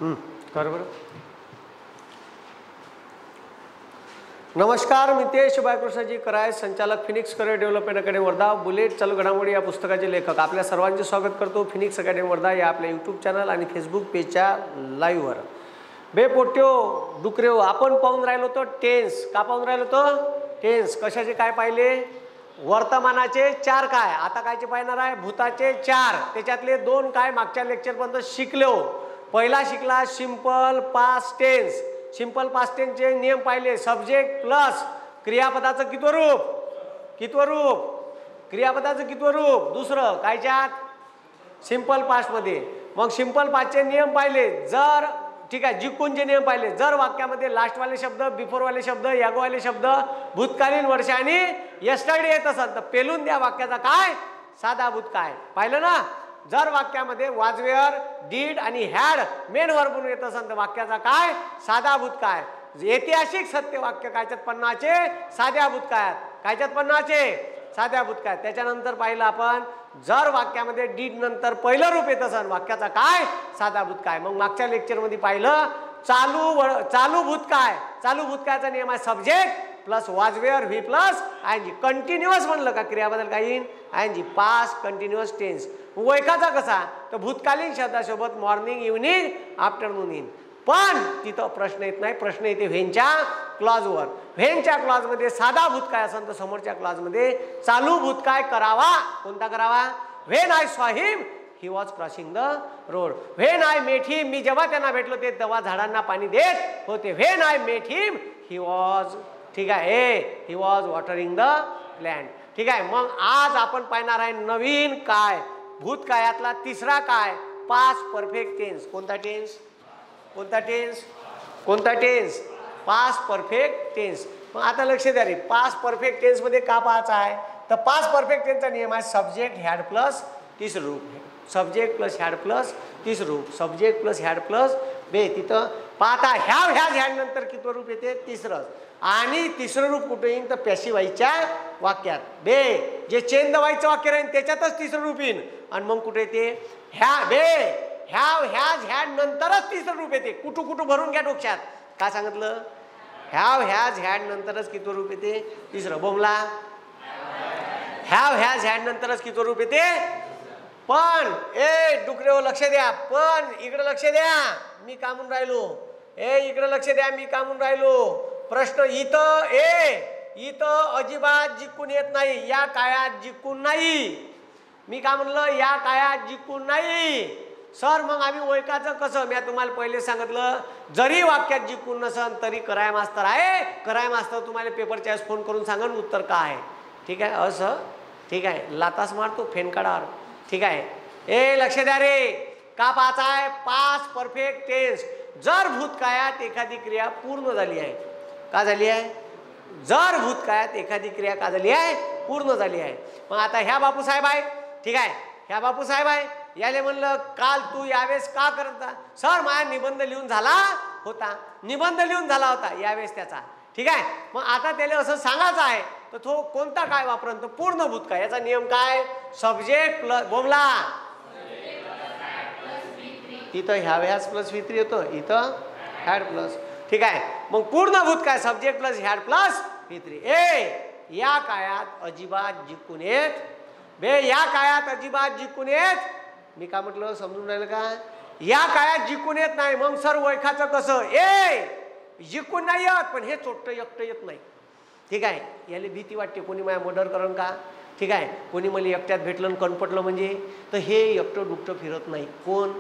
कर बरं. नमस्कार, मी तेज बाळकृष्णजी कराय, संचालक Phoenix career development academy Wardha. Bullet चालू घडामोडी या पुस्तकाचे लेखक. आपल्या सर्वांचे स्वागत करतो फिनिक्स अकॅडमी वर्धा या आपल्या यूट्यूब चॅनल आणि फेसबुक पेजच्या लाईव्हवर. बे पोट्यो डुकरेव, आपण पाहून राहिलो तो टेन्स. का पाहून राहिलो तो टेन्स? कशाचे काय पाहिले? वर्तमानाचे 4 काय, आता कायचे पाहणार आहे? भूताचे 4. त्याच्यातले 2 काय मागच्या लेक्चरपर्यंत शिकलो. पहिला शिकला simple past tense. Simple past टेन्सचे नियम पाहिले. सब्जेक्ट प्लस क्रियापदाचं कितवं रूप, कितवं रूप, क्रियापदाचं कितवं रूप. दुसरं कायच्यात? सिंपल पास्टमध्ये. मग सिंपल पास्टचे नियम पाहिले. जर ठीक आहे, जिंकूनचे नियम पाहिले. जर वाक्यामध्ये लास्टवाले शब्द, बिफोरवाले शब्द, यागोवाले शब्द, भूतकालीन वर्ष आणि यस्टरडे येत असेल तर पेलून द्या वाक्याचा काय? साधा भूतकाळ. पाहिलं ना? जर वाक्यामध्ये वाजवेअर, डीड आणि हॅड मेन वर्ब म्हणून येत असेल तर वाक्याचा काय? साधा भूतकाळ. ऐतिहासिक सत्य वाक्य कायच्यात? पन्नाचे साध्या भूतकाळात. कायच्यात? पन्नाचे साध्या भूतकाळात. त्याच्यानंतर पाहिलं आपण, जर वाक्यामध्ये डीड नंतर पहिलं रूप येत असेल वाक्याचा काय? साधा भूतकाळ. मग मागच्या लेक्चरमध्ये पाहिलं चालू भूतकाळ. चालू भूतकाळाचा नियम आहे subject plus was were V plus ING. Continuous म्हणलं का क्रियाबदल काय येईन? आयएनजी. Past continuous tense. वैखाचा कसा? तर भूतकालीन शब्दासोबत मॉर्निंग, इव्हनिंग, आफ्टरनून येईन. पण तिथं प्रश्न येत नाही. प्रश्न येते व्हेनच्या क्लॉजवर. व्हेनच्या क्लॉजमध्ये साधा भूतकाळ असेल तर समोरच्या क्लॉजमध्ये चालू भूतकाळ करावा. कोणता करावा? When I saw him he was crossing the road. When I met him, मी जेव्हा त्यांना भेटलो ते तेव्हा झाडांना पाणी देत होते. When I met him he was, ठीक आहे, he was watering the plant. ठीक आहे. मग आज आपण पाहणार आहे नवीन काय? भूतकाळातला तिसरा काय? Past perfect tense. कोणता टेन्स? कोणता टेन्स? कोणता टेन्स? Past perfect tense. मग आता लक्ष द्या रे, पास्ट परफेक्ट टेन्स मध्ये का पाहायचं आहे? तर पास्ट परफेक्ट टेन्सचा नियम आहे सब्जेक्ट हॅड प्लस तिसरं रूप. सब्जेक्ट प्लस हॅड प्लस तिसरं रूप. सब्जेक्ट प्लस हॅड प्लस बे. तिथं पाहता हॅव हॅज हॅड नंतर कितवं रूप येते? तिसरं. आणि तिसरं रूप कुठे येईल? तर पॅसिव्ह व्हायच्या वाक्यात. बे जे चेंज द व्हायचं वाक्य राहील त्याच्यातच तिसरं रूप येईल. आणि मग कुठे येते? ह्या बे हॅव हॅज हॅड नंतरच तिसरं रूप येते. कुठं कुठं भरून घ्या डोक्यात. काय सांगितलं? हॅव हॅज हॅड नंतरच कितवं रूप येते? तिसरं. बोमला हॅव हॅज हॅड नंतरच कितवं रूप येते? पण ए डुकरेव लक्ष द्या. पण इकडे लक्ष द्या, मी का म्हणून राहिलो. इकडे लक्ष द्या, मी का म्हणून राहिलो. प्रश्न इथं इथं अजिबात जिंकून येत नाही. या काळात जिंकून नाही. मी का म्हणलं? या काळात जिंकून नाही. सर मग आम्ही ओळखायचं कसं? मी तुम्हाला पहिले सांगितलं, जरी वाक्यात जिंकून नसन तरी कराय मास्तर आहे. कराय मास्तर तुम्हाला पेपरच्या वेळेस फोन करून सांगन उत्तर का आहे. ठीक आहे. असं ठीक आहे. लातास मारतो फेनकाडावर. ठीक आहे. लक्ष द्या रे. का पाहायचा आहे? Past perfect tense. जर भूतकाळात एखादी क्रिया पूर्ण झाली आहे. का झाली आहे? जर भूतकाळात एखादी क्रिया का झाली आहे? पूर्ण झाली आहे. मग आता ह्या बापूसाहेब आहे. ठीक आहे. ह्या बापूसाहेब आहे. याले म्हणलं काल तू यावेळेस का करता? सर माझा निबंध लिहून झाला होता. निबंध लिहून झाला होता यावेळेस त्याचा. ठीक आहे. मग आता त्याला असं सांगायचं आहे तर तो कोणता काय वापरतो? पूर्ण भूतकाळ. याचा नियम काय? सब्जेक्ट प्लस बोमला. तिथं हॅव्हॅज प्लस व्ही3 येतो. इथं हॅड प्लस. ठीक आहे. मग पूर्ण भूतकाळ सब्जेक्ट प्लस हॅड प्लस व्ही3. या काळात अजिबात जिंकून येत. बे या काळात अजिबात जिंकून येत. मी का म्हटलं? समजून राहिलं का? या काळात जिंकून येत नाही. मग सर ओळखायचं कसं? जिंकून नाही येत पण हे चोट्ट एकटं येत नाही. ठीक आहे. याला भीती वाटते कोणी माझ्या मर्डर करण का. ठीक आहे. कोणी मला एकट्यात भेटलं कणपटलं म्हणजे तर हे एकटं दुकटं फिरत नाही. कोण?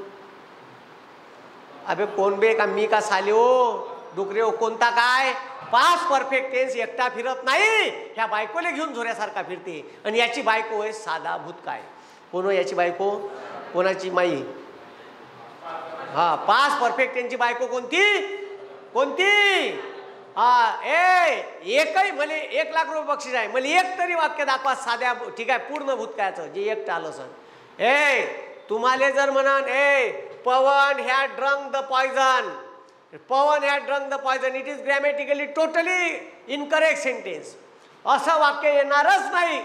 अबे कोण बे? का मी का साले हो डुकरे हो? कोणता काय? पास्ट परफेक्ट टेन्स एकटा फिरत नाही. ह्या बायकोले घेऊन झोऱ्यासारखा फिरते. आणि याची बायको आहे साधा भूतकाळ. कोण हो याची बायको? कोणाची? माई. हा. पास्ट परफेक्ट टेन्सची बायको कोणती? कोणती? हा. एकही मला 1 लाख रुपये बक्षीस आहे. मला एक तरी वाक्य दाखवा साध्या, ठीक आहे, पूर्ण भूतकाळाचं जे एकटं आलं सण. तुम्हाला जर म्हणान Pawan had drunk the poison. Pawan had drunk the poison. It is grammatically totally incorrect sentence. असं वाक्य येणारच नाही.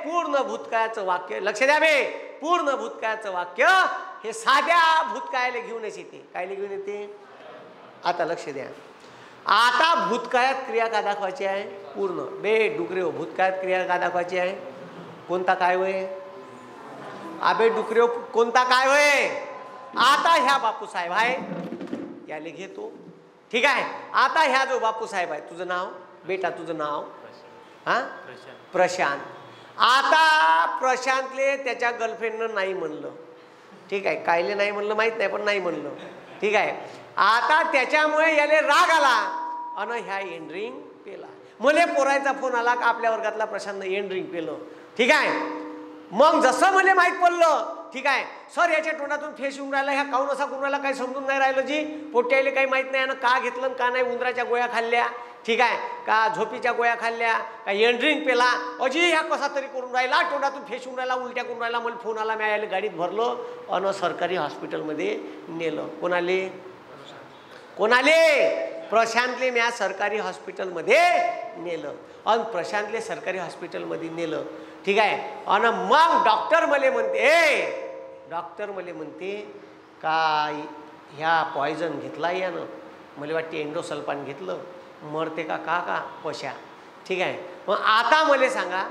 पूर्ण भूतकाळाचं वाक्य. लक्ष द्या बे. पूर्ण भूतकाळाचं वाक्य हे साध्या भूतकाळाला घेऊनच येते. कायले घेऊन येते? आता लक्ष द्या. आता भूतकाळात क्रिया का दाखवायची आहे? पूर्ण. बे डुकरे हो, भूतकाळात क्रिया का दाखवायची आहे? कोणता काय होय? अबे डुकरे हो, कोणता काय होय? आता ह्या बापूसाहेब आहे याले घेतो. ठीक आहे. आता ह्या जो बापूसाहेब आहे, तुझं नाव बेटा, तुझं नाव हा प्रशांत. आता प्रशांतले त्याच्या गर्लफ्रेंडनं नाही म्हणलं. ठीक आहे. कायले नाही म्हणलं माहित नाही, पण नाही म्हणलं. ठीक आहे. आता त्याच्यामुळे याले राग आला आणि ह्या एंड्रिंग पेला. मले पोरायचा फोन आला का आपल्या वर्गातला प्रशांत एंड्रिंग पेलं. ठीक आहे. मग जसं मला माहीत पडलं, ठीक आहे, सर याच्या तोंडातून फेस येऊन राहिला, ह्या काऊन असा करून राहिला, काही समजून नाही राहिलं जी. पोट्याले काही माहीत नाही, का घेतलं का नाही. उंदराच्या गोळ्या खाल्ल्या, ठीक आहे, का झोपीच्या गोळ्या खाल्ल्या, का एंड्रिंग पेला, अजी ह्या कसा तरी करून राहिला, तोंडातून फेस येऊन राहिला, उलट्या करून राहिला. मला फोन आला, मी यायला गाडीत भरलो आणि सरकारी हॉस्पिटलमध्ये नेलं. कोणाले? प्रशांतले म्या सरकारी हॉस्पिटलमध्ये नेलं. आणि प्रशांतले सरकारी हॉस्पिटलमध्ये नेलं. ठीक आहे. आणि मग डॉक्टर मला म्हणते का ह्या पॉयझन घेतला यानं, मला वाटते एंडोसल्फान घेतलं, मरते का का पशा. ठीक आहे. मग आता मला सांगा,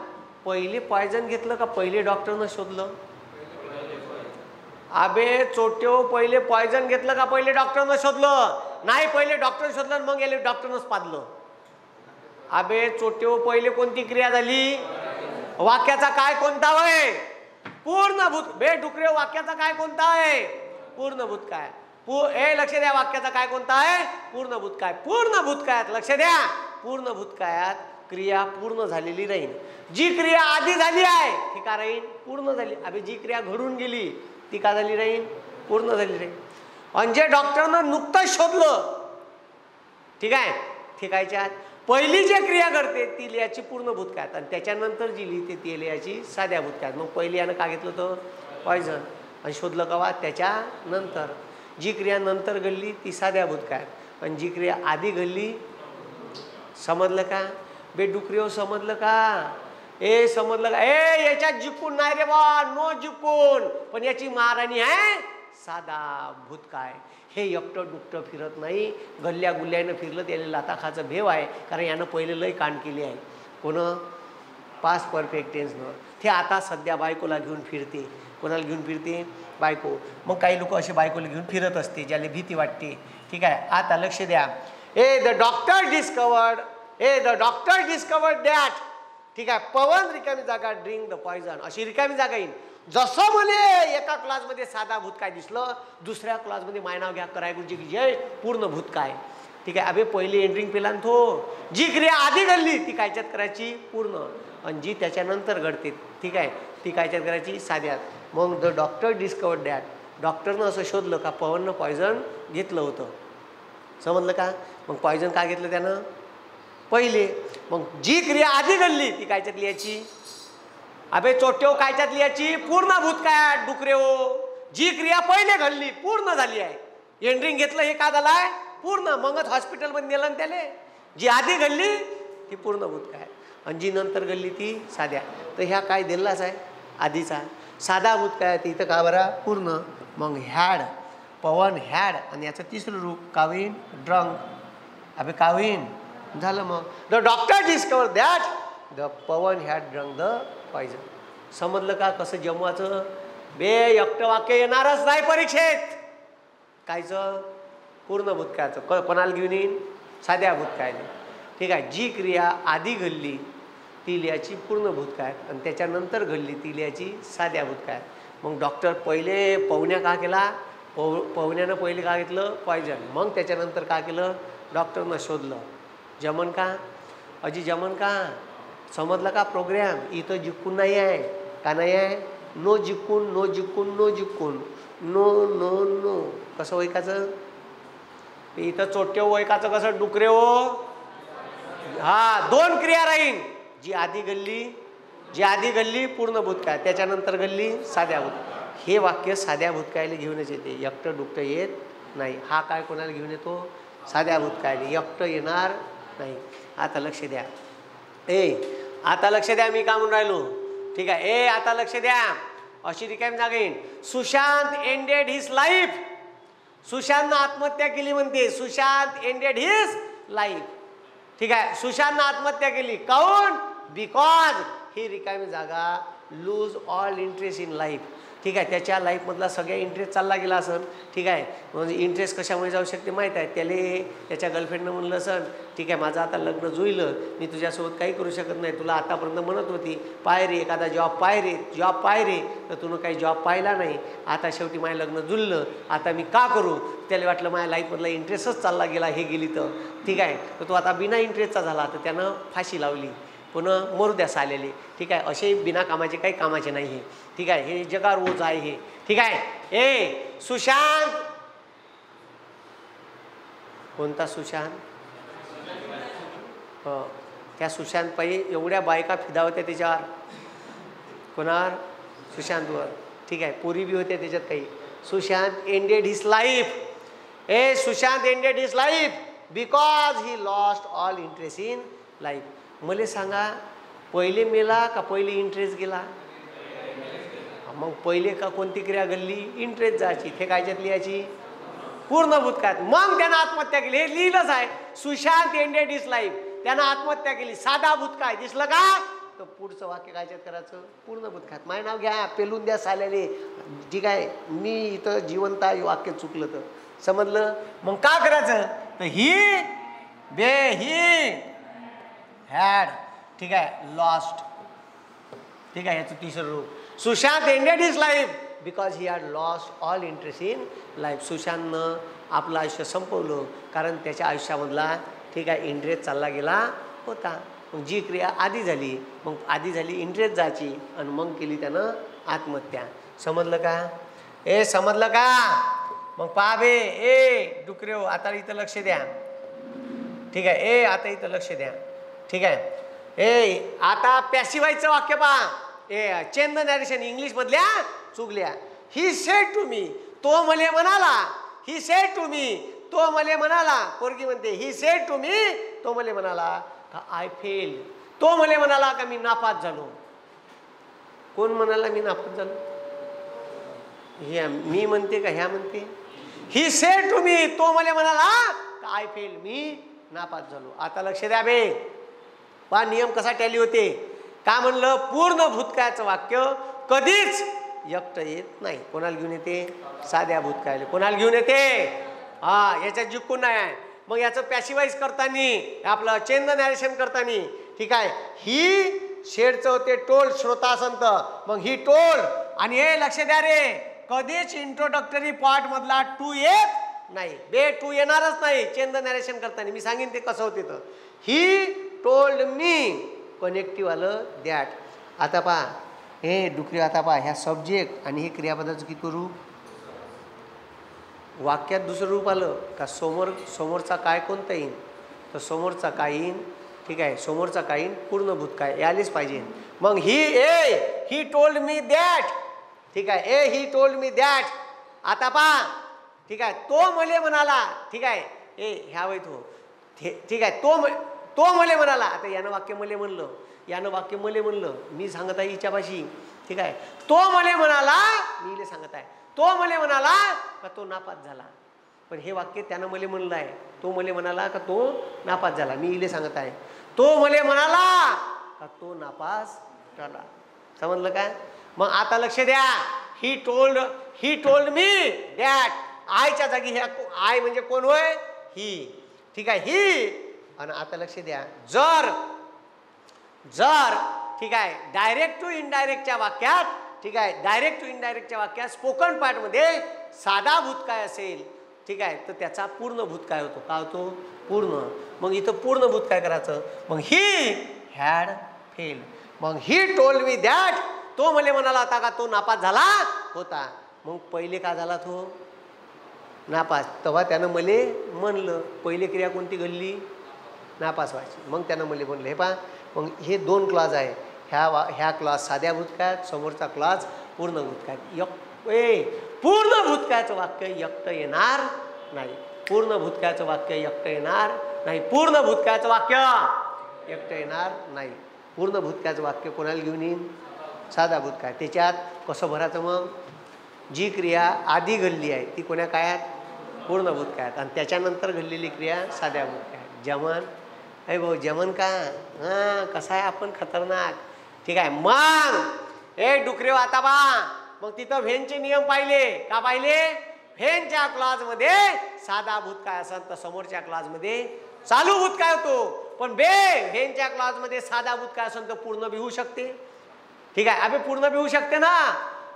पहिले पॉयझन घेतलं का पहिले डॉक्टरनं शोधलं? अबे चोट्यो, पहिले पॉयझन घेतलं का पहिले डॉक्टरनं शोधलं? नाही, पहिले डॉक्टर शोधलं मग याले डॉक्टरनंच पाजलं. अबे चोट्यो, पहिले कोणती क्रिया झाली? वाक्याचा काय कोणता आहे? पूर्णभूत. बे डुकरे, वाक्याचा काय कोणता आहे? पूर्णभूत काय? लक्ष द्या, वाक्याचा काय कोणता आहे? पूर्णभूत काय. पूर्णभूत काळात लक्ष द्या, पूर्णभूत काळात क्रिया पूर्ण झालेली राहील. जी क्रिया आधी झाली आहे ती का राहील? पूर्ण झाली. अबे जी क्रिया घडून गेली ती का झाली राहील? पूर्ण झाली राहील. आणि जे डॉक्टरनं नुकतंच शोधलं, ठीक आहे, ठिकायच्या पहिली जी क्रिया घडते ती लिहायची पूर्ण भूतकाळात, आणि त्याच्यानंतर जी लिहिते ती लिहायची साध्या भूतकाळात. मग पहिली यानं का घेतलं होतं? पॉयझन. आणि शोधलं कवा? त्याच्यानंतर. जी क्रिया नंतर घडली ती साध्या भूतकाळात, आणि जी क्रिया आधी घडली, समजलं का? बे डुकरी हो, समजलं का? समजलं का? याच्यात जिंकून नाही रे बा, नो जिंकून, पण याची महाराणी आहे साधा भूतकाळ. हे एकटं डुकटं फिरत नाही, गल्ल्या गुल्ल्यानं फिरलं त्याला लाताखाचं भेव आहे, कारण यानं पहिले लय कांड केली आहे. कोण? पास्ट परफेक्ट टेन्सनं. ते आता सध्या बायकोला घेऊन फिरते. कोणाला घेऊन फिरते? बायको. मग काही लोक असे बायकोला घेऊन फिरत असते ज्याला भीती वाटते. ठीक आहे. आता लक्ष द्या. द डॉक्टर डिस्कवर्ड दॅट, ठीक आहे, पवन रिकामी जागा, ड्रिंक द पॉयझन. अशी रिकामी जागा येईल. जसं मला एका क्लासमध्ये साधा भूतकाळ दिसलं, दुसऱ्या क्लासमध्ये माय नाव घ्या कराय गुरुजी की जय, पूर्ण भूतकाळ. ठीक आहे. अबे पहिली एंड्रिंग पेला तो. जी क्रिया आधी घडली ती कायच्यात करायची? पूर्ण. आणि जी त्याच्यानंतर घडते, ठीक आहे, ती कायच्यात करायची? साध्यात. मग द डॉक्टर डिस्कवर्ड दॅट, डॉक्टरनं असं शोधलं का पवननं पॉयझन घेतलं होतं. समजलं का? मग पॉयझन का घेतलं त्यानं? पहिले. मग जी क्रिया आधी घडली ती कायच्यात लिहायची? अबे चोट्यो, कायच्यात लिहायची? पूर्ण भूतकाळात. डुकरे हो, जी क्रिया पहिले घडली पूर्ण झाली आहे. एंड्रिंग घेतलं हे का झालाय? पूर्ण. मगच हॉस्पिटलमध्ये नेलं ना त्याले. जी आधी घडली ती पूर्ण भूतकाळ, आणि जी नंतर घडली ती साध्या. तर ह्या काय दिलाच आहे आधीचा. साधा भूतकाळ इथं का बरा? पूर्ण. मग हॅड, पवन हॅड, आणि याचं तिसरं रूप काविन, ड्रंक. अबे काविन झालं. मग the doctor discover that the Pawan had drunk the poison. समजलं का कसं जमवायचं? बे एकटं वाक्य येणारच नाही परीक्षेत. कायचं? पूर्ण भूतकाळाचं. कोणाला घेऊन येईन? साध्या भूतकाळाला. ठीक आहे. जी क्रिया आधी घडली ती लिहायची पूर्ण भूतकाळ, आणि त्याच्यानंतर घडली ती लिहायची साध्या भूतकाळ. मग डॉक्टर पहिले पवन्या का केला? पवन्यानं पहिले का घेतलं? पॉयझन. मग त्याच्यानंतर का केलं? डॉक्टरनं शोधलं. जमन का? अजी जमन का? समजलं का प्रोग्रॅम? इथं जिंकून नाही आहे. का नाही आहे? नो जिंकून, नो जिंकून, नो जिंकून, नो नो नो. कसं वैकाचं? इथं चोट्य वैकाचं कसं? डुकरे हो. हा, दोन क्रिया राहीन. जी आधी घडली पूर्ण भूतकाळ, त्याच्यानंतर घडली साध्या भूतकाळ. हे वाक्य साध्या भूतकाळाला घेऊनच येते, एकटं डुकटं येत नाही. हा काय कोणाला घेऊन येतो? साध्या भूतकाळाला. एकटं येणार नाही. आता लक्ष द्या. आता लक्ष द्या, मी का म्हणून राहिलो. ठीक आहे. आता लक्ष द्या. अशी रिकामी जागा येईन. Sushant ended his life. सुशांतनं आत्महत्या केली म्हणते. Sushant ended his life. ठीक आहे. सुशांतनं आत्महत्या केली. काऊन? बिकॉज ही रिकामी जागा lose all interest in life. ठीक आहे. त्याच्या लाईफमधला सगळ्या इंटरेस्ट चालला गेला असन. ठीक आहे. म्हणजे इंटरेस्ट कशामुळे जाऊ शकते माहीत आहे. त्याला त्याच्या गर्लफ्रेंडनं म्हणलं असन, ठीक आहे माझं आता लग्न जुळलं, मी तुझ्यासोबत काही करू शकत नाही, तुला आतापर्यंत म्हणत होती पाय रे एखादा जॉब पाय रे, जॉब पाय रे, तर तुनं काही जॉब पाहिला नाही, आता शेवटी माझं लग्न जुळलं, आता मी का करू. त्याला वाटलं माझ्या लाईफमधला इंटरेस्टच चालला गेला हे गेली तर. ठीक आहे. तर तो आता बिना इंटरेस्टचा झाला, तर त्यानं फाशी लावली. पुन्हा मरू द्यास आलेले. ठीक आहे. असे बिना कामाचे काही कामाचे नाही हे. ठीक आहे. हे जगार ओझ आहे हे. ठीक आहे. ए सुशांत, कोणता सुशांत? त्या सुशांत पायी एवढ्या बायका फिदा होत्या त्याच्यावर. कोणावर? सुशांतवर. ठीक आहे. पोरी बी होत्या त्याच्यात काही. Sushant ended his life. A Sushant ended his life because he lost all interest in life. मला सांगा, पहिले मेला का पहिले इंटरेस्ट गेला? मग पहिले का कोणती क्रिया घडली? इंटरेस्ट जायची. ते कायच्यात लिहायची? पूर्ण भूतकाळात. मग त्यानं आत्महत्या केली. हे लिहिलंच आहे. Sushant ended his life. त्यानं आत्महत्या केली. साधा भूतकाळ. दिसलं का? तर पुढचं वाक्य कायच्यात करायचं? पूर्ण भूतकाळात. माझं नाव घ्या, पेलून द्या साल्याले. ठीक आहे. मी इथं जिवंत आहे, वाक्य चुकलं तर. समजलं? मग का करायचं? तर ही हॅड. ठीक आहे. लॉस्ट. ठीक आहे. याचं तिसरं रूप. Sushant ended his life because he had lost all interest in life. सुशांतनं आपलं आयुष्य संपवलं कारण त्याच्या आयुष्यामधला ठीक आहे इंटरेस्ट चालला गेला होता. मग जी क्रिया आधी झाली, मग आधी झाली इंटरेस्ट जायची आणि मग केली त्यानं आत्महत्या. समजलं का? ए समजलं का? मग पहा बे. ए डुकरेव, आता इथं लक्ष द्या. ठीक आहे. ए आता इथं लक्ष द्या. ठीक आहे. ए आता पॅसिवाईचं वाक्य पहा. A change the narration. English मधल्या चुकल्या. He said to me. तो मले म्हणाला. He said to me. तो मले म्हणाला. पोरगी म्हणते ही सेड टू मी. तो मले म्हणाला का आय फेल. तो मले म्हणाला का मी नापास झालो. कोण म्हणाला मी नापास झालो? ह्या मी म्हणते का ह्या म्हणते? He said to me. तो मले म्हणाला का आय फेल. मी नापास झालो. आता लक्ष द्या बे. पहा नियम कसा टॅली होते. का म्हणलं? पूर्ण भूतकाळाचं वाक्य कधीच एकटं येत नाही. कोणाला घेऊन येते? साध्या भूतकाळाला. कोणाला घेऊन येते? हा, याच्यात जिंकून नाही आहे. मग याचं पॅसिवाईज करताना, आपलं चेंज नॅरेशन करताना, ठीक आहे, ही शेडचं होते टोल्ड श्रोतासंत. मग ही टोल्ड आणि हे लक्ष द्या रे, कधीच इंट्रोडक्टरी पार्ट मधला टू येत नाही. बे टू येणारच नाही चेंज नॅरेशन करताना. मी सांगेन ते कसं होते तर. ही टोल्ड मी कनेक्टिव्ह आलं दॅट. आता पहा हे डुकरी. आता पहा ह्या सब्जेक्ट आणि हे क्रियापदाचं किती रूप? वाक्यात दुसरं रूप आलं का समोरचा काय कोणता येईन? तर समोरचा काय येईन? ठीक आहे. समोरचा काय येईन? पूर्ण भूतकाळ यायलाच पाहिजे. मग ही टोल्ड मी दॅट. ठीक आहे. He told me that. आता पहा ठीक आहे. तो मले म्हणाला. ठीक आहे. ह्या वय तो ठीक आहे. तो मले म्हणाला. आता यानं वाक्य मले म्हणलं. यानं वाक्य मले म्हणलं. मी सांगत आहे हिच्यापाशी. ठीक आहे. तो मले म्हणाला. मी इले सांगत आहे. तो मले म्हणाला का तो नापास झाला. पण हे वाक्य त्यानं मले म्हणलं आहे. तो मले म्हणाला का तो नापास झाला. मी इले सांगत आहे. तो मले म्हणाला का तो नापास झाला. समजलं काय? मग आता लक्ष द्या. He told me that. आयच्या जागी ह्या आय म्हणजे कोण होय? ही. ठीक आहे. ही. आणि आता लक्ष द्या. जर ठीक आहे डायरेक्ट टू इनडायरेक्टच्या वाक्यात, ठीक आहे, डायरेक्ट टू इनडायरेक्टच्या वाक्यात स्पोकन पार्टमध्ये साधा भूतकाळ असेल, ठीक आहे, तर त्याचा पूर्ण भूतकाळ होतो. का होतो? पूर्ण. मग इथं पूर्ण भूतकाळ करायचं. मग ही हॅड फेल. मग ही टोल्ड मी दॅट. तो मले म्हणाला होता का तो नापास झाला होता. मग पहिले का झाला तो नापास? तेव्हा त्यानं मले म्हणलं. पहिले क्रिया कोणती घडली? नापास व्हायची. मग त्यानं मले म्हणलं. हे पहा मग हे दोन क्लॉज आहे. ह्या क्लॉज साध्या भूतकाळात, समोरचा क्लॉज पूर्ण भूतकाळात. पूर्ण भूतकाळाचं वाक्य एकटं येणार नाही. पूर्ण भूतकाळाचं वाक्य एकटं येणार नाही. पूर्ण भूतकाळाचं वाक्य एकटं येणार नाही. पूर्ण भूतकाळाचं वाक्य कोणाला घेऊन येईन? साधा भूतकाळ. त्याच्यात कसं भरायचं मग? जी क्रिया आधी घडली आहे ती कोण्या काळात? पूर्ण भूतकाळात. आणि त्याच्यानंतर घडलेली क्रिया साध्या भूतकाळात. जमन अरे भाऊ जमन का? हां कसं आहे आपण खतरनाक. ठीक आहे. मग ए डुकरे आता बा मग तिथं व्हेनचे नियम पाहिले का? पाहिले. व्हेनच्या क्लॉजमध्ये साधा भूतकाळ असेल तर समोरच्या क्लॉजमध्ये चालू भूतकाळ होतो. पण बे व्हेनच्या क्लॉजमध्ये साधा भूतकाळ असेल तर पूर्ण बी होऊ शकते. ठीक आहे. अबे पूर्ण बी होऊ शकते ना.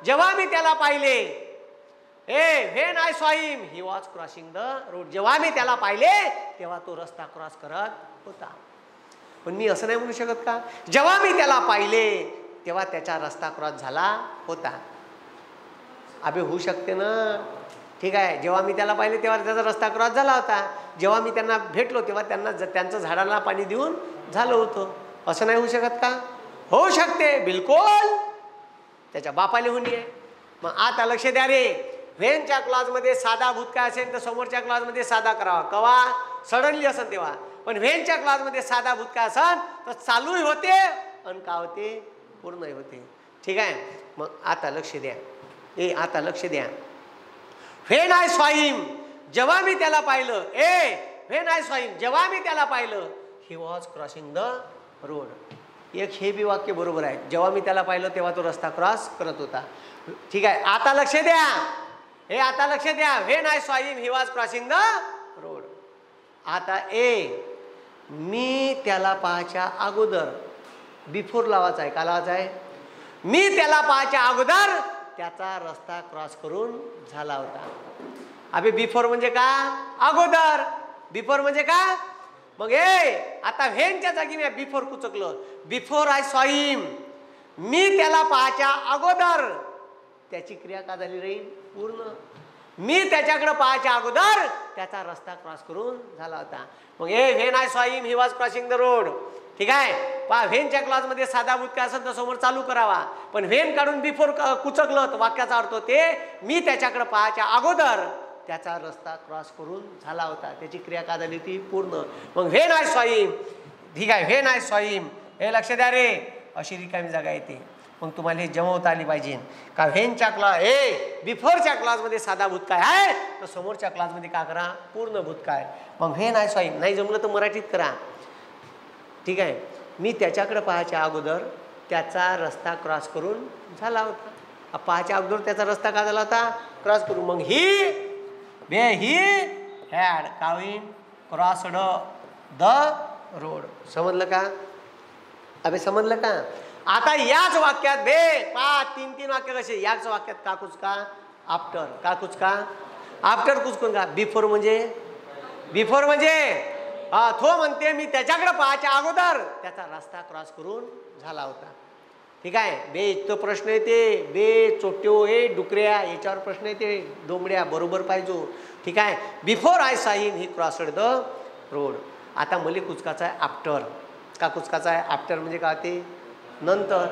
जेव्हा मी त्याला पाहिले when I saw him he was crossing the road. जेव्हा मी त्याला पाहिले तेव्हा तो रस्ता क्रॉस करत होता. पण मी असं नाही म्हणू शकत का जेव्हा मी त्याला पाहिले तेव्हा त्याचा रस्ता क्रॉस झाला होता? अबे होऊ शकते ना. ठीक आहे. जेव्हा मी त्याला पाहिले तेव्हा त्याचा रस्ता क्रॉस झाला होता. जेव्हा मी त्यांना भेटलो तेव्हा त्यांचं झाडाला पाणी देऊन झालं होतं. असं नाही होऊ शकत का? होऊ शकते बिलकुल. त्याच्या बापाला होणी आहे. मग आता लक्ष द्या रे. व्हेनच्या क्लॉजमध्ये साधा भूतकाळ असेल तर समोरच्या क्लॉजमध्ये साधा करावा. कवा? सडनली असेल तेव्हा. पण व्हेनच्या क्लॉजमध्ये साधा भूतकाळ असेल तर चालूही होते आणि का होते? पूर्णही होते. ठीक आहे. मग आता लक्ष द्या. आता लक्ष द्या. व्हेन आय सॉ हिम जेव्हा मी त्याला पाहिलं. व्हेन आय सॉ हिम जेव्हा मी त्याला पाहिलं ही वॉज क्रॉसिंग द रोड. एक हे बी वाक्य बरोबर आहे. जेव्हा मी त्याला पाहिलं तेव्हा तो रस्ता क्रॉस करत होता. ठीक आहे. आता लक्ष द्या. आता लक्ष द्या. When I saw him he was crossing the road. आता मी त्याला पाहायच्या अगोदर बिफोर लावायचा आहे. का लावायचा आहे? मी त्याला पाहायच्या अगोदर त्याचा रस्ता क्रॉस करून झाला होता. अबे बिफोर म्हणजे का? अगोदर. बिफोर म्हणजे का? मग आता व्हेनच्या जागी मी बिफोर कुचकलं. बिफोर आय सॉ हिम मी त्याला पाहायच्या अगोदर त्याची क्रिया का झाली राहील? पूर्ण. मी त्याच्याकडे पाहायच्या अगोदर त्याचा रस्ता क्रॉस करून झाला होता. मग when I saw him he was crossing the road. ठीक आहे. पहा व्हेनच्या क्लॉजमध्ये साधा भूतकाळ असेल तर समोर चालू करावा. पण व्हेन काढून बिफोर कुचकलं तर वाक्याचा अर्थ होते मी त्याच्याकडे पाहायच्या अगोदर त्याचा रस्ता क्रॉस करून झाला होता. त्याची क्रिया का झाली ती? पूर्ण. मग व्हेन आय सॉ हिम. ठीक आहे. व्हेन आय सॉ हिम हे लक्ष द्या रे. अशी रिकामी जागा येते. मग तुम्हाला हे जमवता आली पाहिजे का व्हेनच्या क्लॉज बिफोरच्या क्लॉजमध्ये साधा भूतकाळ आहे तर समोरच्या क्लॉजमध्ये का करा? पूर्ण भूतकाळ. मग व्हेन आय सॉ हिम नाही जमलं तर मराठीत करा. ठीक आहे. मी त्याच्याकडे पाहायच्या अगोदर त्याचा रस्ता क्रॉस करून झाला होता. पाहायच्या अगोदर त्याचा रस्ता का झाला होता? क्रॉस करून. मग ही हॅड काविन क्रॉस्ड द रोड. समजलं का? अबे समजलं का? आता याच वाक्यात पहा तीन वाक्य कसे. याच वाक्यात का कुचका? आफ्टर. का कुचका? आफ्टर कुचकून का? बिफोर म्हणजे तो म्हणते मी त्याच्याकडे पाहायच्या अगोदर त्याचा रस्ता क्रॉस करून झाला होता. ठीक आहे. बे तो प्रश्न येते बे चोट्यो डुकऱ्या याच्यावर प्रश्न येते. डोंबड्या बरोबर पाहिजे. ठीक आहे. Before I saw him he crossed the road. आता मले कुचकाचा आहे आफ्टर. का कुचकाचा आहे? आफ्टर म्हणजे का ते? नंतर.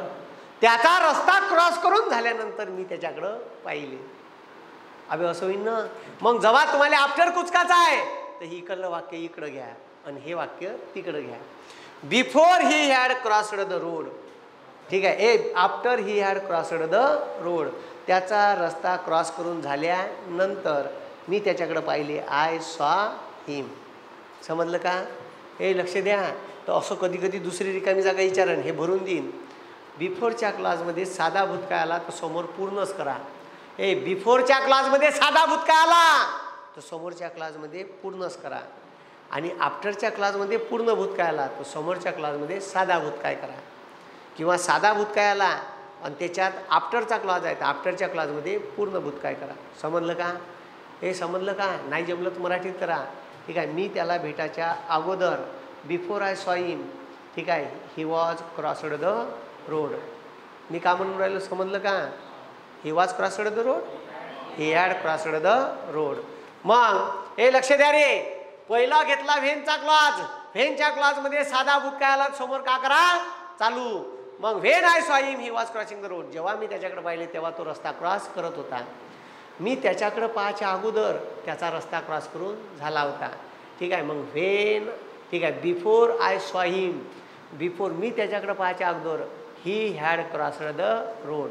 त्याचा रस्ता क्रॉस करून झाल्यानंतर मी त्याच्याकडं पाहिले. अबे असं होईल ना. मग जेव्हा तुम्हाला आफ्टर कुचकाचा आहे तर ही इकडलं वाक्य इकडं घ्या आणि हे वाक्य तिकडं घ्या. Before he had crossed the road. ठीक आहे. After he had crossed the road. त्याचा रस्ता क्रॉस करून झाल्यानंतर मी त्याच्याकडे पाहिले. आय सॉ हिम. समजलं का? लक्ष द्या. तर असं कधी कधी दुसरी रिकामी जागा विचारण हे भरून देईन. बिफोरच्या क्लासमध्ये साधा भूतकाळ आला तर समोर पूर्णच करा. बिफोरच्या क्लासमध्ये साधा भूतकाळ आला तर समोरच्या क्लासमध्ये पूर्णच करा. आणि आफ्टरच्या क्लासमध्ये पूर्ण भूतकाळ आला तर समोरच्या क्लासमध्ये साधा भूतकाळ करा. किंवा साधा भूतकाळ आला आणि त्याच्यात आफ्टरचा क्लास आहे तर आफ्टरच्या क्लासमध्ये पूर्ण भूतकाळ करा. समजलं का? समजलं का? नाही जमलं तर मराठीत करा. ठीक आहे. मी त्याला भेटायच्या अगोदर बिफोर आय सॉ हिम. ठीक आहे. He was crossed the road. मी का म्हणून राहिलो? समजलं का? He was crossed the road. He had crossed the road. मग लक्ष द्या रे. पहिला घेतला व्हेनचा क्लॉज. व्हेनच्या क्लॉजमध्ये साधा भूतकाळ आला समोर का करा? चालू. मग when I saw him he was crossing the road. जेव्हा मी त्याच्याकडे पाहिले तेव्हा तो रस्ता क्रॉस करत होता. मी त्याच्याकडे पाहायच्या अगोदर त्याचा रस्ता क्रॉस करून झाला होता. ठीक आहे. मग व्हेन. ठीक आहे. Before I saw him. Before me त्याच्याकडे पाहायच्या अगोदर ही हॅड क्रॉस्ड द रोड.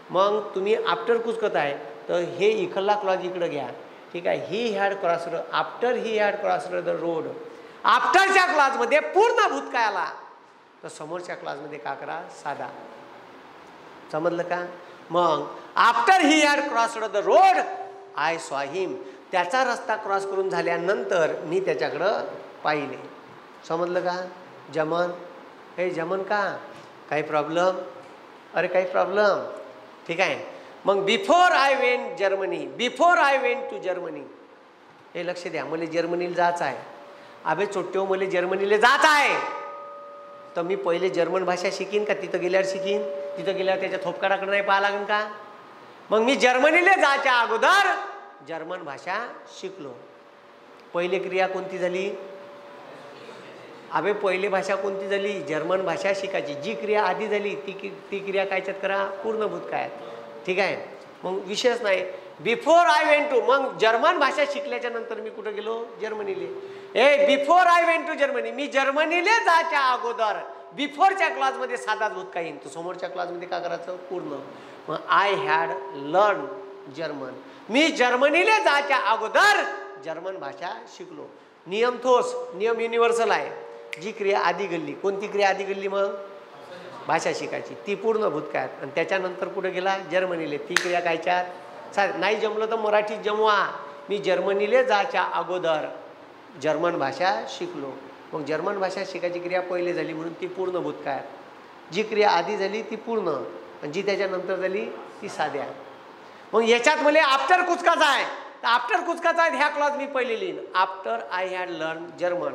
मग तुम्ही आफ्टर कुचकत आहे तर हे इकडला क्लॉज इकडं घ्या. ठीक आहे. He had crossed, after he had crossed the road. आफ्टरच्या क्लॉजमध्ये पूर्ण भूतकाळ आला तर समोरच्या क्लॉजमध्ये का करा, साधा. समजलं का? मग after he had crossed the road I saw him. त्याचा रस्ता क्रॉस करून झाल्यानंतर मी त्याच्याकडं पाहिले. समजलं का? जमन, हे जमन का? काही प्रॉब्लेम? अरे काही प्रॉब्लेम? ठीक आहे. मग before I went Germany, before I went to Germany. हे लक्ष द्या, मला जर्मनीला जायचं आहे. अबे चोट्टेव, मला जर्मनीला जायचं आहे तर मी पहिले जर्मन भाषा शिकीन का तिथं गेल्यावर शिकीन? तिथं गेल्यावर त्याच्या थोपकाडाकडे नाही पाहा लागेल का? मग मी जर्मनीला जायच्या अगोदर जर्मन भाषा शिकलो. पहिली क्रिया कोणती झाली? अबे पहिली भाषा कोणती झाली? जर्मन भाषा शिकायची. जी क्रिया आधी झाली ती क्रिया कायच्यात करा, पूर्ण भूतकाळात. ठीक आहे. मग विषयच नाही. बिफोर आय वेंट टू, मग जर्मन भाषा शिकल्याच्या नंतर मी कुठं गेलो? जर्मनीले. Before I went to Germany, मी जर्मनीले जायच्या अगोदर. बिफोरच्या क्लासमध्ये साधा भूतकाळ येईन, तो समोरच्या क्लासमध्ये का करायचं? पूर्ण. मग आय हॅड लर्न जर्मन, मी जर्मनीला जायच्या अगोदर जर्मन भाषा शिकलो. नियम तोच, नियम युनिव्हर्सल आहे. जी क्रिया आधी घडली, कोणती क्रिया आधी घडली? मग भाषा शिकायची, ती पूर्ण भूतकाळात. आणि त्याच्यानंतर कुठं गेला? जर्मनीले. ती क्रिया कायच्यात? नाही जमलं तर मराठीत जमवा. मी जर्मनीले जायच्या अगोदर जर्मन भाषा शिकलो. मग जर्मन भाषा शिकायची क्रिया पहिले झाली म्हणून ती पूर्ण भूतकाळात. जी क्रिया आधी झाली ती पूर्ण, आणि जी त्याच्यानंतर झाली ती साध्या. मग याच्यात मला आफ्टर कुचकाचा आहे, तर आफ्टर कुचकाचा आहे ह्या क्लॉज मी पहिले लिहीन. After I had learn German,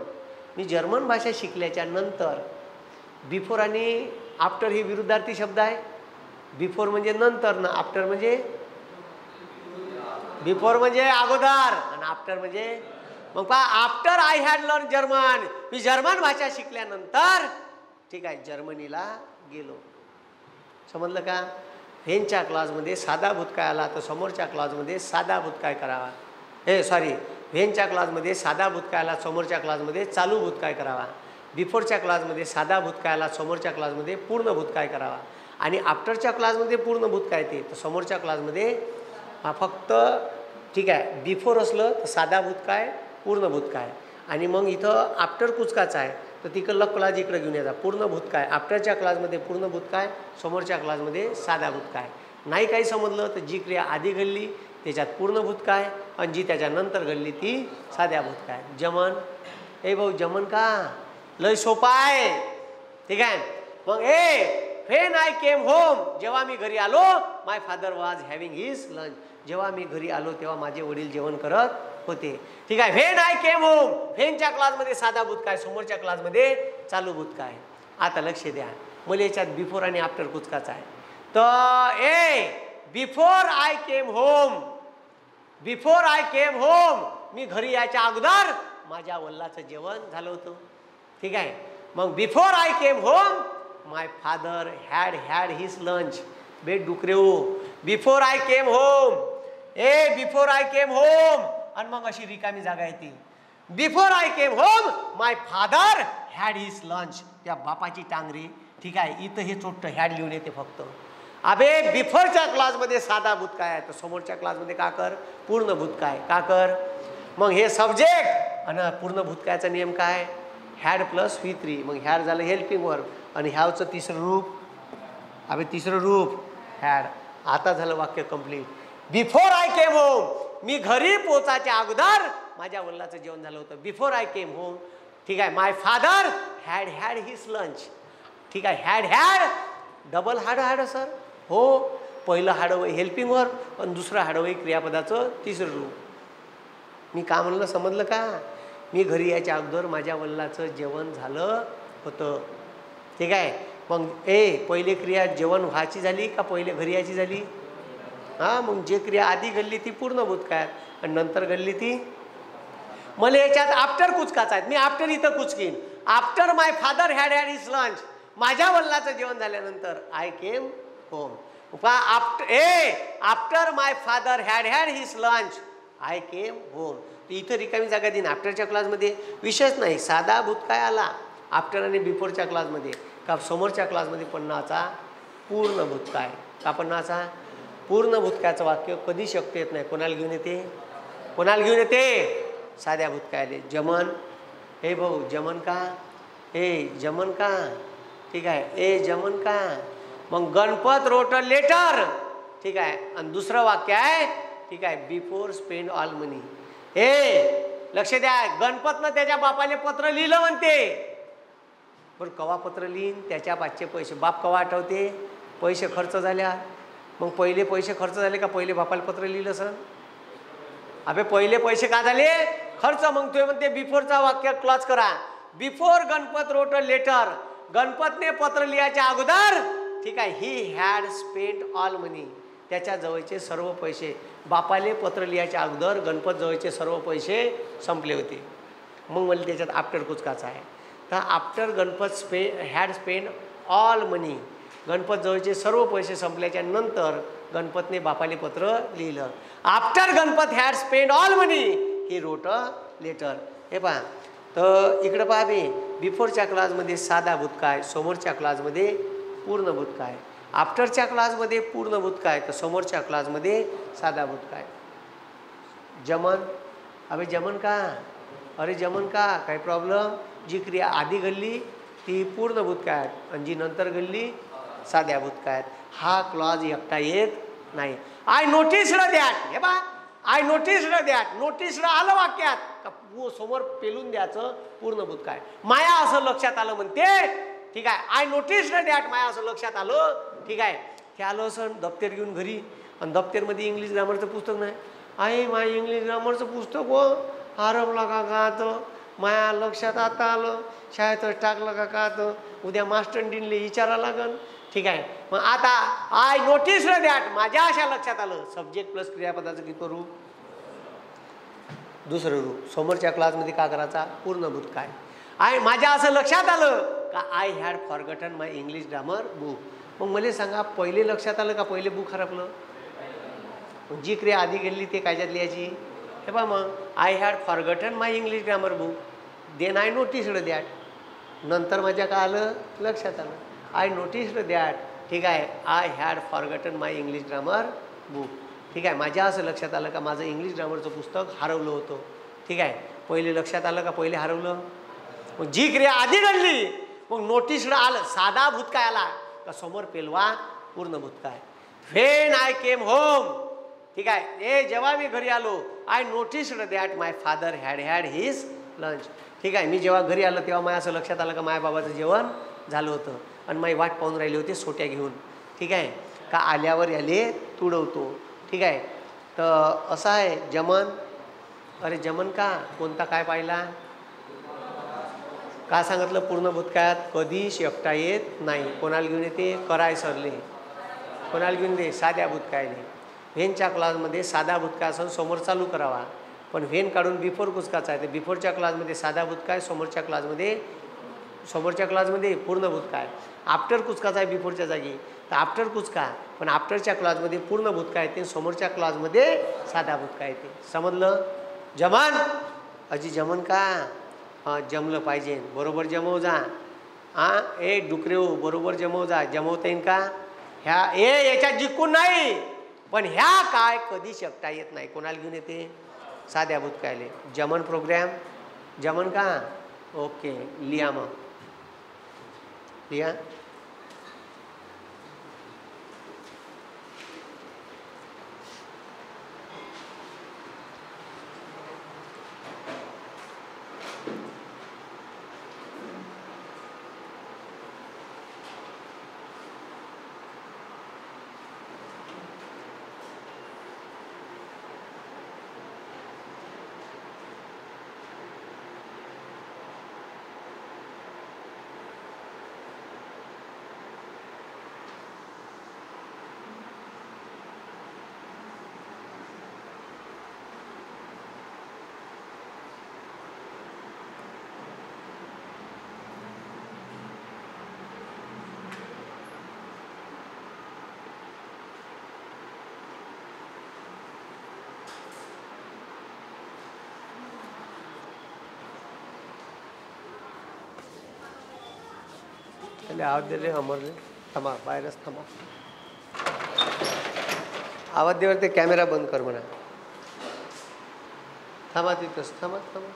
me German भाषा शिकल्याच्या नंतर. बिफोर आणि आफ्टर ही विरुद्धार्थी शब्द आहे. बिफोर म्हणजे नंतर ना, आफ्टर म्हणजे बिफोर म्हणजे अगोदर आणि आफ्टर म्हणजे. मग पहा, after I had learn German, me German भाषा शिकल्यानंतर ठीक आहे जर्मनीला गेलो. समजलं का? व्हेनच्या क्लॉजमध्ये साधा भूतकाळ आला तर समोरच्या क्लॉजमध्ये साधा भूतकाळ करावा. व्हेनच्या क्लॉजमध्ये साधा भूतकाळ आला, समोरच्या क्लॉजमध्ये चालू भूतकाळ करावा. बिफोरच्या क्लॉजमध्ये साधा भूतकाळ आला, समोरच्या क्लॉजमध्ये पूर्ण भूतकाळ करावा. आणि आफ्टरच्या क्लॉजमध्ये पूर्ण भूतकाळ येते तर समोरच्या क्लॉजमध्ये फक्त ठीक आहे बिफोर असलं तर साधा भूतकाळ, पूर्ण भूतकाळ. आणि मग इथं आफ्टर कुचकाचा आहे तर तिकडलं क्लॉज इकडे घेऊन यायचा. पूर्ण भूतकाळ आफ्टरच्या क्लॉजमध्ये पूर्ण भूतकाळ, समोरच्या क्लॉजमध्ये साधा भूतकाळ. नाही काही समजलं तर जी क्रिया आधी घडली त्याच्यात पूर्ण भूतकाळ आणि जी त्याच्यानंतर घडली ती साध्या भूतकाळ. जमन, भाऊ जमन का? लय सोपा आहे. ठीक आहे. मग व्हेन आय केम होम, जेव्हा मी घरी आलो, my father was having his lunch, जेव्हा मी घरी आलो तेव्हा माझे वडील जेवण करत होते. ठीक आहे. व्हेन आय केम होम, व्हेनच्या क्लासमध्ये साधा भूतकाळ, समोरच्या क्लासमध्ये चालू भूतकाळ. आता लक्ष द्या, मला याच्यात बिफोर आणि आफ्टर कुचकाचा आहे. तर before I came home, before I came home, मी घरी यायच्या अगोदर माझ्या वडिलांचं जेवण झालं होतं. ठीक आहे. मग before I came home my father had his lunch. बेट डुकरे हो, before I came home, before I came home, आणि मग अशी रिकामी जागा येते. Before I came home my father had his lunch. त्या बापाची टांगरी. ठीक आहे. इथं हे चोट्ट हॅड लिहून येते फक्त. अबे बिफोरच्या क्लासमध्ये साधा भूतकाळ आहे तर समोरच्या क्लासमध्ये का कर? पूर्ण भूतकाळ. का कर? मग हे सब्जेक्ट आणि पूर्ण भूतकाळाचा नियम काय? Had plus V3. मग हॅड झालं हेल्पिंग वर्ब आणि हॅवचं तिसरं रूप. अबे तिसरं रूप हॅड. आता झालं वाक्य complete. Before I came home, मी घरी पोचायच्या अगोदर माझ्या वडिलांचं जेवण झालं होतं. Before I came home. ठीक आहे. My father had his lunch. ठीक आहे. हॅड डबल हाड सर हो. पहिलं हाडवय हेल्पिंग वर्ब आणि दुसरं हाडवय क्रियापदाचं तिसरं रूप. मी का म्हणलं समजलं का? मी घरी यायच्या अगोदर माझ्या वडिलांचं जेवण झालं होतं. ठीक आहे. मग पहिले क्रिया जेवण व्हायची झाली का पहिले घरी यायची झाली? मग जे क्रिया आधी घडली ती पूर्ण भूतकाळ आणि नंतर घडली ती. मला याच्यात आफ्टर कुचकाचा आहे, मी आफ्टर इथं कुचकीन. After my father had his lunch, माझ्या वडिलांचं जेवण झाल्यानंतर I came home. After my father had his lunch I came home. इथं रिकामी जागा देईन. आफ्टरच्या क्लासमध्ये विषयच नाही, साधा भूतकाळ आला आफ्टर आणि बिफोरच्या क्लासमध्ये. का समोरच्या क्लासमध्ये पन्नाचा पूर्ण भूतकाळ. का पन्नाचा पूर्ण भूतकाळाचं वाक्य कधी शक्य येत नाही. कोणाला घेऊन येते? कोणाला घेऊन येते? साध्या भूतकाळाले. जमन, हे भाऊ जमन का? हे जमन का? ठीक आहे, ए जमन का? मग गणपत रोट अ लेटर. ठीक आहे, आणि दुसरं वाक्य आहे, ठीक आहे, बिफोर स्पेंड ऑल मनी. हे लक्ष द्या, गणपतनं त्याच्या बापाले पत्र लिहिलं म्हणते. बरं कवा पत्र लिहीन? त्याच्या पाचचे पैसे. बाप कवा आठवते? पैसे खर्च झाल्या. मग पहिले पैसे खर्च झाले का पहिले बापाला पत्र लिहिलं सर? अबे पहिले पैसे का झाले? खर्च. मग तुम्ही म्हणते बिफोरचा वाक्य क्लॉज करा. Before Ganpat wrote a letter. गणपतने पत्र लिहायच्या अगोदर, ठीक आहे, he had spend all money. त्याच्या जवळचे सर्व पैसे. बापाले पत्र लिहायच्या अगोदर गणपत जवळचे सर्व पैसे संपले होते. मग मला त्याच्यात आफ्टर कुचकाचा आहे. तर after Ganpat had spend all money. Ganpat जवळचे सर्व पैसे संपल्याच्या नंतर गणपतने बापाले पत्र लिहिलं. After Ganpat had spend all money he wrote a letter. हे पहा, तर इकडं पहा बे, बिफोरच्या क्लासमध्ये साधा भूतकाळ, समोरच्या क्लासमध्ये पूर्ण भूतकाळ. आफ्टरच्या क्लासमध्ये पूर्ण भूतकाळ, तर समोरच्या क्लासमध्ये साधा भूतकाळ. जमन, अबे जमन का? अरे जमन का? काही प्रॉब्लेम? जी क्रिया आधी घडली ती पूर्ण भूतकाळ आणि जी नंतर घडली साध्या भूतकाळ. हा क्लॉज एकटा येत नाही. I noticed that. हे बा, आय नोटिस्ड दॅट. नोटिस्ड आलं वाक्यात का समोर पेलून द्यायचं पूर्ण भूतकाळ. माया असं लक्षात आलं म्हणते. ठीक आहे, आय नोटिस्ड दॅट. माया असं लक्षात आलं. ठीक आहे, ते आलं असं दप्तर घेऊन घरी आणि दप्तरमध्ये इंग्लिश ग्रामरचं पुस्तक नाही. आई माय इंग्लिश ग्रामरचं पुस्तक हो हरवलं का का? तर माया लक्षात आता आलं. शाळेतच टाकलं का तर उद्या मास्टर डीनले विचारा लागल. ठीक आहे, मग आता आय नोटिस्ड दॅट. माझ्या अशा लक्षात आलं. सब्जेक्ट प्लस क्रियापदाचं किती रूप? दुसरं रूप. समोरच्या क्लासमध्ये का करायचा? पूर्ण भूतकाळ. आय माझ्या असं लक्षात आलं का I had forgotten my English grammar book. मग मला सांगा, पहिले लक्षात आलं का पहिले बुक हरपलं? जी क्रिया आधी गेली ते कायच्यात लिहायची? हे पहा, मग I had forgotten my English grammar book. Then I noticed that. नंतर माझ्या का आलं? लक्षात आलं. I noticed that. ठीक आहे, I had forgotten my English grammar book. ठीक आहे, माझ्या असं लक्षात आलं का माझं इंग्लिश ग्रामरचं पुस्तक हरवलं होतं. ठीक आहे, पहिले लक्षात आलं का पहिले हरवलं? मग जी क्रिया आधी घडली मग नोटिस्ड आलं. साधा भूतकाळ आला का समोर पेलवा पूर्ण भूतकाळ. When I came home. ठीक आहे, जेव्हा मी घरी आलो, I noticed that my father had his lunch. ठीक आहे, मी जेव्हा घरी आलो तेव्हा माझ्या असं लक्षात आलं का माझ्या बाबाचं जेवण झालं होतं आणि माझी वाट पाहून राहिली होती सोट्या घेऊन. ठीक आहे, का आल्यावर याले तुडवतो. ठीक आहे, तर असं आहे जमन. अरे जमन का? कोणता काय पाहिला? का सांगितलं? पूर्ण भूतकाळात कधीच एकटा येत नाही. कोणाला घेऊन येते? कराय सरले. कोणाला घेऊन दे? साध्या भूतकाळाले. व्हेनच्या क्लासमध्ये साधा भूतकाळ समोर चालू करावा, पण व्हेन काढून बिफोर कुचकाचा आहे. ते बिफोरच्या क्लासमध्ये साधा भूतकाळ, समोरच्या क्लासमध्ये पूर्ण भूतकाळ. आफ्टर कुचकाचा आहे बिफोरच्या जागी, तर आफ्टर कुचका. पण आफ्टरच्या क्लासमध्ये पूर्ण भूतकाळ येते, समोरच्या क्लासमध्ये साधा भूतकाळ येते. समजलं? जमन. अजी जमन का? हां, जमलं पाहिजे. बरोबर जमव जा. हां, ए डुकरेव बरोबर जमव जा. जमवता येईन का? ह्या याच्यात जिंकून नाही, पण ह्या काय कधीच एकटा येत नाही. कोणाला घेऊन येते? साध्या भूतकाळाले. जमन प्रोग्राम. जमन का? ओके, लिहा मग. लिहा. त्याला आवाज दिले अमरने. थांबा, बाहेरच थांबा. आवाज देवर ते कॅमेरा बंद कर म्हणा. थांबा तिथंच, थांबा थांबा.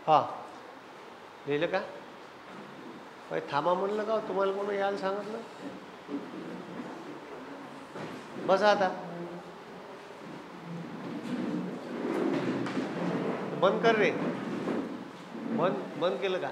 हां, लिहिलं का? थांबा म्हणलं का तुम्हाला कोण यायला सांगितलं? बसा आता. बंद कर रे. बंद केलं का?